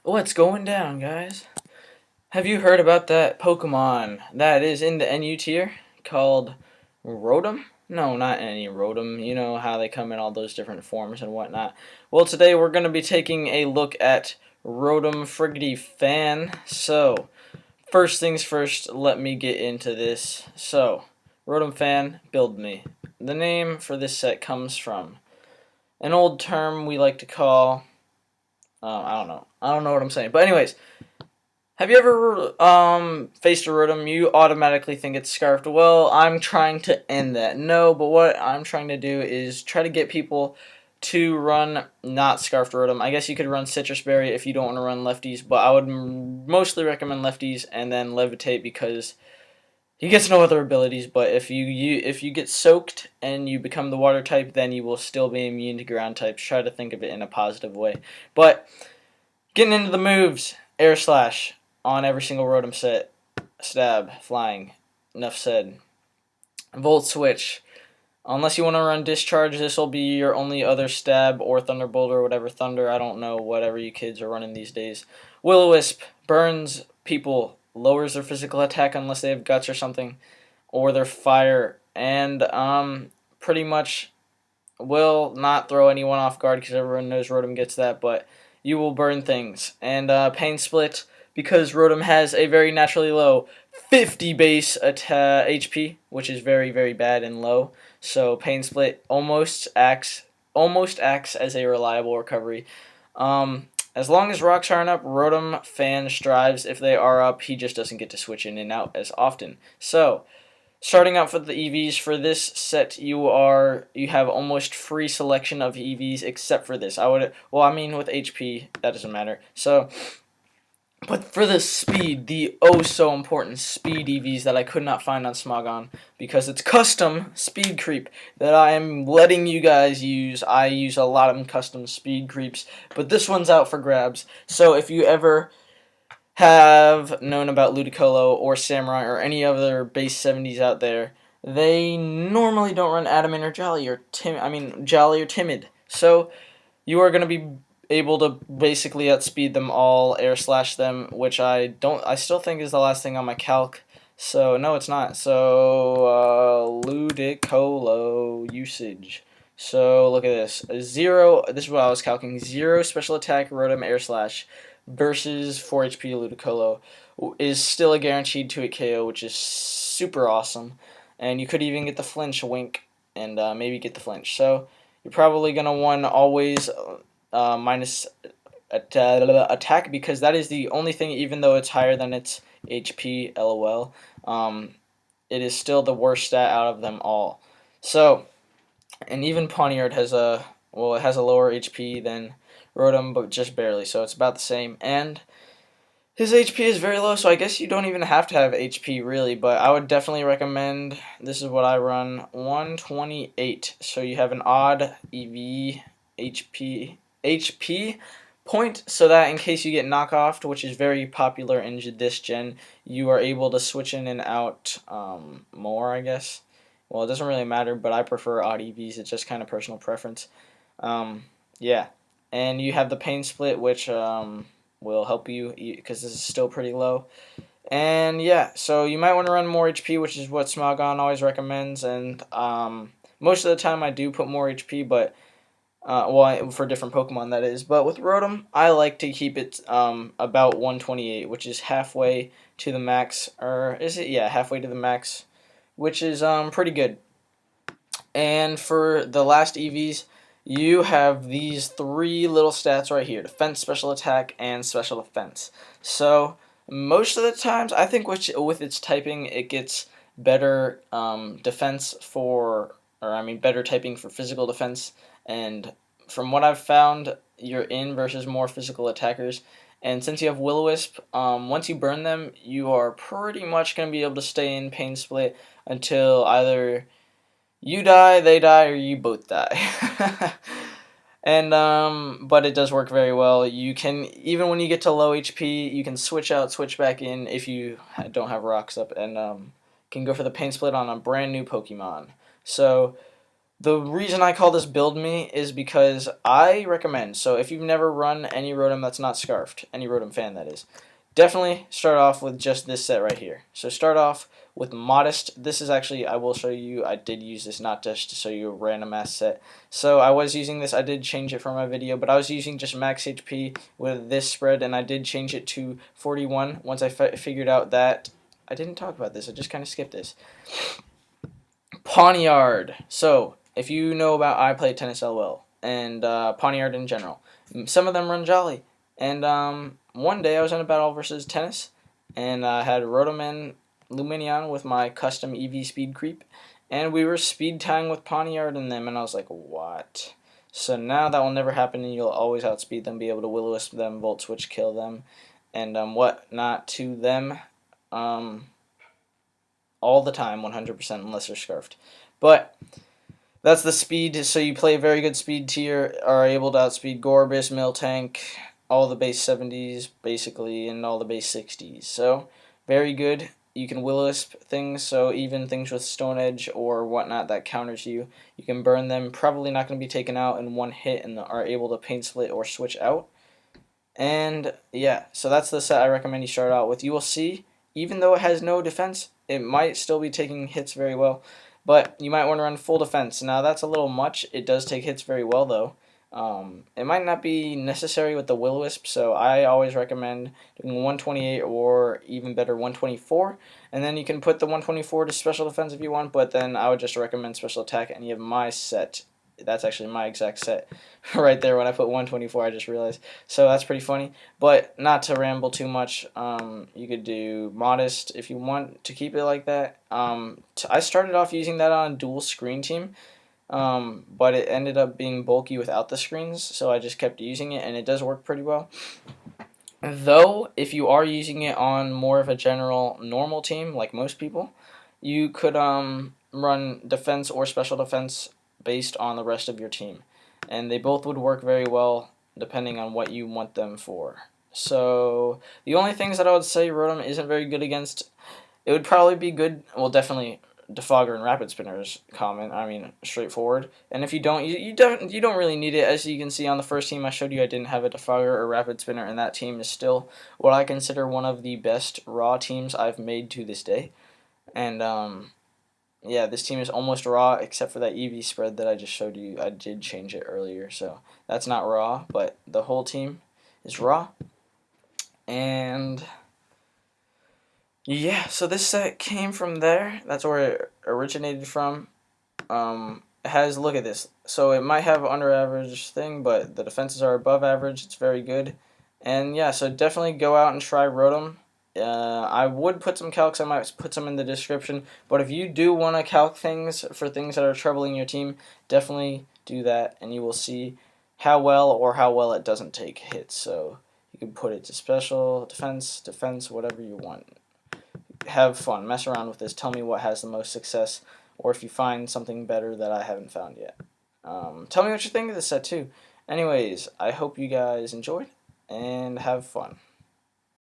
What's going down, guys? Have you heard about that Pokemon that is in the NU tier called Rotom? No, not any Rotom. You know how they come in all those different forms and whatnot. Well, today we're going to be taking a look at Rotom-Fan. So, first things first, let me get into this. So, Rotom-Fan, build me. The name for this set comes from an old term we like to call. I don't know. I don't know what I'm saying. But anyways, have you ever faced a rotom? You automatically think it's scarfed. Well, I'm trying to end that. No, but what I'm trying to do is try to get people to run not scarfed rotom. I guess you could run citrus berry if you don't want to run lefties, but I would mostly recommend lefties and then levitate because he gets no other abilities. But if you get soaked and you become the water type, then you will still be immune to ground types. Try to think of it in a positive way. But getting into the moves, Air Slash on every single Rotom set. Stab, flying. Enough said. Volt Switch. Unless you want to run Discharge, this will be your only other stab or Thunderbolt or whatever Thunder. I don't know, whatever you kids are running these days. Will-O-Wisp burns people, lowers their physical attack unless they have guts or something, or their fire, and pretty much will not throw anyone off guard because everyone knows Rotom gets that, but you will burn things. And Pain Split, because Rotom has a very naturally low 50 base HP, which is very, very bad and low. So Pain Split almost acts as a reliable recovery. As long as rocks aren't up, Rotom-Fan strives. If they are up, he just doesn't get to switch in and out as often. So, starting out for the EVs, for this set you have almost free selection of EVs except for this. With HP that doesn't matter. So, but for the speed, the oh so important speed EVs that I could not find on Smogon because it's custom speed creep that I am letting you guys use. I use a lot of custom speed creeps, but this one's out for grabs. So if you ever have known about Ludicolo or Samurai or any other base 70s out there, they normally don't run Adamant or Jolly or Timid. So you are going to be able to basically outspeed them all, air slash them, which I still think is the last thing on my calc. So no, it's not. So Ludicolo usage. So look at this. Zero. This is what I was calculating. 0 special attack Rotom air slash versus 4 HP Ludicolo is still a guaranteed 2-hit KO, which is super awesome. And you could even get the flinch wink and maybe get the flinch. So you're probably going to want always minus attack because that is the only thing, even though it's higher than its HP, lol, it is still the worst stat out of them all. So, and even Pawniard has it has a lower HP than Rotom, but just barely, so it's about the same. And his HP is very low, so I guess you don't even have to have HP really, but I would definitely recommend, this is what I run, 128. So you have an odd EV HP point, so that in case you get knockoffed, which is very popular in this gen, you are able to switch in and out more, I guess. Well, it doesn't really matter, but I prefer odd EVs. It's just kind of personal preference. Yeah. And you have the Pain Split, which will help you because this is still pretty low. And yeah, so you might want to run more HP, which is what Smogon always recommends. And most of the time I do put more HP, but for different Pokemon that is. But with Rotom, I like to keep it about 128, which is halfway to the max. Or is it? Yeah, halfway to the max, which is pretty good. And for the last EVs, you have these 3 little stats right here: defense, special attack, and special defense. So most of the times, I think with its typing, it gets better defense better typing for physical defense. And from what I've found, you're in versus more physical attackers. And since you have Will-O-Wisp, once you burn them, you are pretty much going to be able to stay in Pain Split until either you die, they die, or you both die. And but it does work very well. You can, even when you get to low HP, you can switch out, switch back in if you don't have rocks up, and can go for the Pain Split on a brand new Pokemon. So The reason I call this Build Me is because I recommend, so if you've never run any Rotom that's not Scarfed, any Rotom-Fan that is, definitely start off with just this set right here. So start off with Modest. This is actually, I will show you, I did use this not just to show you a random ass set. So I was using this, I did change it for my video, but I was using just max HP with this spread, and I did change it to 41 once I figured out that, I didn't talk about this, I just kind of skipped this. Pawniard. So, if you know about I Play Tennis LOL and Pawniard in general, some of them run Jolly. And one day I was in a battle versus Tennis, and I had Rotom Luminion with my custom EV speed creep, and we were speed tying with Pawniard in them, and I was like, what? So now that will never happen, and you'll always outspeed them, be able to Will-O-Wisp them, Volt Switch kill them, and whatnot to them. All the time, 100%, unless they're Scarfed. But that's the speed, so you play a very good speed tier, are able to outspeed Gorbis, Miltank, all the base 70s, basically, and all the base 60s. So, very good. You can Will-O-Wisp things, so even things with Stone Edge or whatnot that counters you, you can burn them. Probably not going to be taken out in one hit and are able to Pain Split or switch out. And, yeah, so that's the set I recommend you start out with. You will see, even though it has no defense, it might still be taking hits very well, but you might want to run full defense. Now that's a little much. It does take hits very well though. It might not be necessary with the Will-O-Wisp, so I always recommend doing 128 or even better 124, and then you can put the 124 to special defense if you want, but then I would just recommend special attack, and you have my set. That's actually my exact set right there. When I put 124, I just realized. So that's pretty funny. But not to ramble too much, you could do Modest if you want to keep it like that. I started off using that on a dual screen team, but it ended up being bulky without the screens, so I just kept using it, and it does work pretty well. Though, if you are using it on more of a general normal team, like most people, you could run defense or special defense based on the rest of your team, and they both would work very well depending on what you want them for. So the only things that I would say Rotom isn't very good against, it would probably be good, well, definitely Defogger and Rapid Spinner is common, I mean straightforward, and if you don't, you don't really need it. As you can see on the first team I showed you, I didn't have a Defogger or Rapid Spinner, and that team is still what I consider one of the best raw teams I've made to this day. And yeah, this team is almost raw except for that EV spread that I just showed you. I did change it earlier, so that's not raw, but the whole team is raw. And yeah, so this set came from there. That's where it originated from. It has, look at this. So it might have under average thing, but the defenses are above average. It's very good. And yeah, so definitely go out and try Rotom. I would put some calcs, I might put some in the description, but if you do want to calc things for things that are troubling your team, definitely do that, and you will see how well it doesn't take hits. So you can put it to special, defense, whatever you want. Have fun, mess around with this, tell me what has the most success, or if you find something better that I haven't found yet. Tell me what you think of this set too. Anyways, I hope you guys enjoyed, and have fun.